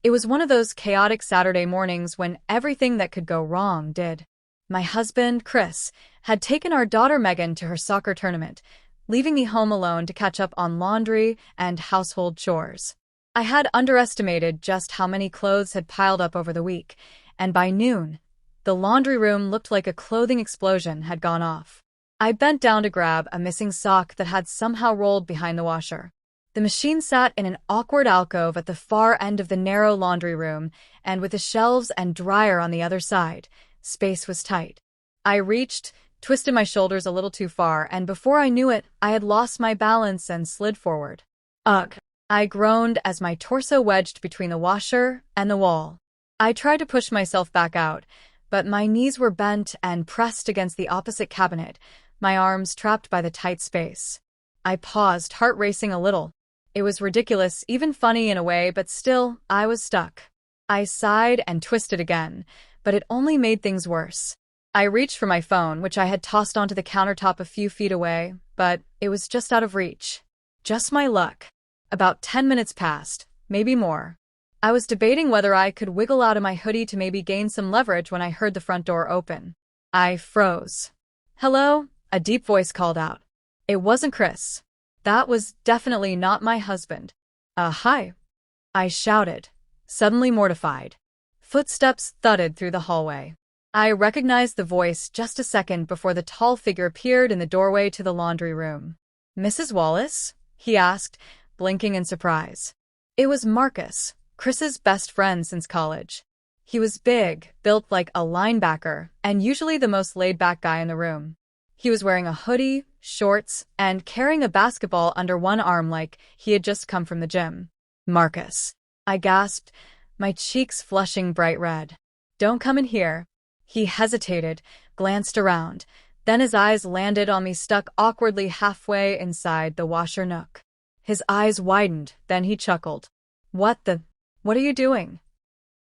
It was one of those chaotic Saturday mornings when everything that could go wrong did. My husband, Chris, had taken our daughter Megan to her soccer tournament, leaving me home alone to catch up on laundry and household chores. I had underestimated just how many clothes had piled up over the week, and by noon, the laundry room looked like a clothing explosion had gone off. I bent down to grab a missing sock that had somehow rolled behind the washer. The machine sat in an awkward alcove at the far end of the narrow laundry room, and with the shelves and dryer on the other side, space was tight. I reached, twisted my shoulders a little too far, and before I knew it, I had lost my balance and slid forward. Ugh! I groaned as my torso wedged between the washer and the wall. I tried to push myself back out, but my knees were bent and pressed against the opposite cabinet, my arms trapped by the tight space. I paused, heart racing a little. It was ridiculous, even funny in a way, but still, I was stuck. I sighed and twisted again, but it only made things worse. I reached for my phone, which I had tossed onto the countertop a few feet away, but it was just out of reach. Just my luck. About 10 minutes passed, maybe more. I was debating whether I could wiggle out of my hoodie to maybe gain some leverage when I heard the front door open. I froze. "Hello?" a deep voice called out. It wasn't Chris. That was definitely not my husband. Hi," I shouted, suddenly mortified. Footsteps thudded through the hallway. I recognized the voice just a second before the tall figure appeared in the doorway to the laundry room. "Mrs. Wallace?" he asked, blinking in surprise. It was Marcus, Chris's best friend since college. He was big, built like a linebacker, and usually the most laid-back guy in the room. He was wearing a hoodie, shorts, and carrying a basketball under one arm like he had just come from the gym. "Marcus," I gasped, my cheeks flushing bright red. "Don't come in here." He hesitated, glanced around, then his eyes landed on me stuck awkwardly halfway inside the washer nook. His eyes widened, then he chuckled. What are you doing?"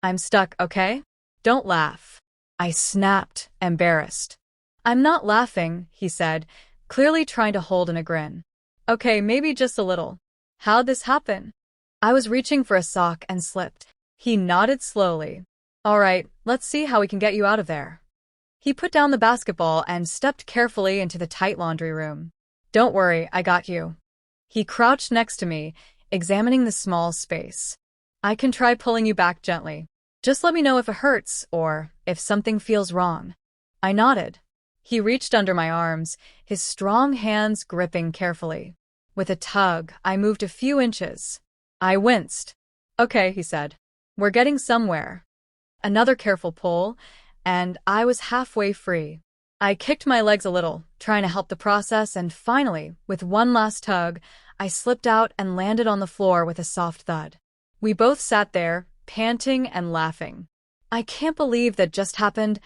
"I'm stuck, okay? Don't laugh." I snapped, embarrassed. "I'm not laughing," he said, clearly trying to hold in a grin. "Okay, maybe just a little. How'd this happen?" I was reaching for a sock and slipped. He nodded slowly. "All right, let's see how we can get you out of there." He put down the basketball and stepped carefully into the tight laundry room. "Don't worry, I got you." He crouched next to me, examining the small space. "I can try pulling you back gently. Just let me know if it hurts or if something feels wrong." I nodded. He reached under my arms, his strong hands gripping carefully. With a tug, I moved a few inches. I winced. "Okay," he said. "We're getting somewhere." Another careful pull, and I was halfway free. I kicked my legs a little, trying to help the process, and finally, with one last tug, I slipped out and landed on the floor with a soft thud. We both sat there, panting and laughing. "I can't believe that just happened,"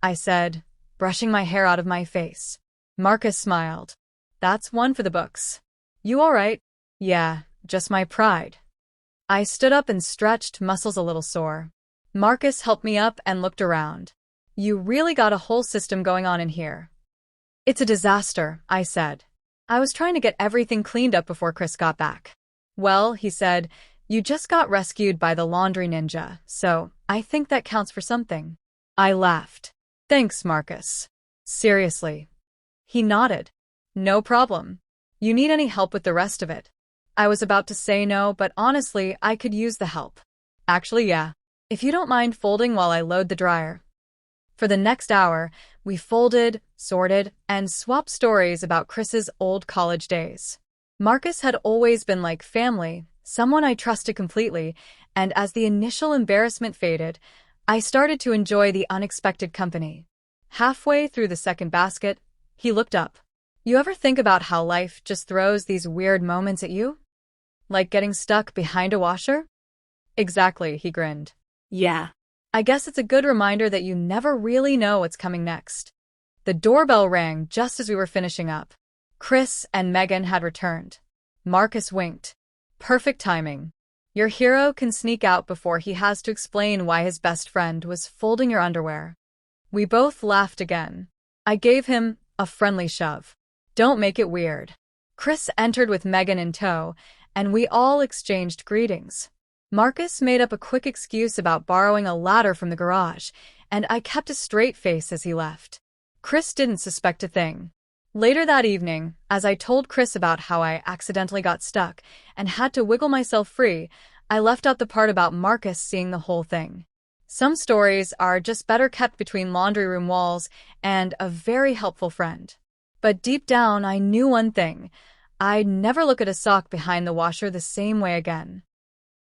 I said, brushing my hair out of my face. Marcus smiled. "That's one for the books. You all right?" "Yeah, just my pride." I stood up and stretched, muscles a little sore. Marcus helped me up and looked around. "You really got a whole system going on in here." "It's a disaster," I said. "I was trying to get everything cleaned up before Chris got back." "Well," he said, "you just got rescued by the laundry ninja, so I think that counts for something." I laughed. "Thanks, Marcus. Seriously." He nodded. "No problem. You need any help with the rest of it?" I was about to say no, but honestly, I could use the help. "Actually, yeah. If you don't mind folding while I load the dryer." For the next hour, we folded, sorted, and swapped stories about Chris's old college days. Marcus had always been like family, someone I trusted completely, and as the initial embarrassment faded, I started to enjoy the unexpected company. Halfway through the second basket, he looked up. "You ever think about how life just throws these weird moments at you? Like getting stuck behind a washer?" "Exactly," he grinned. "Yeah. I guess it's a good reminder that you never really know what's coming next." The doorbell rang just as we were finishing up. Chris and Megan had returned. Marcus winked. "Perfect timing. Your hero can sneak out before he has to explain why his best friend was folding your underwear." We both laughed again. I gave him a friendly shove. "Don't make it weird." Chris entered with Megan in tow, and we all exchanged greetings. Marcus made up a quick excuse about borrowing a ladder from the garage, and I kept a straight face as he left. Chris didn't suspect a thing. Later that evening, as I told Chris about how I accidentally got stuck and had to wiggle myself free, I left out the part about Marcus seeing the whole thing. Some stories are just better kept between laundry room walls and a very helpful friend. But deep down, I knew one thing. I'd never look at a sock behind the washer the same way again.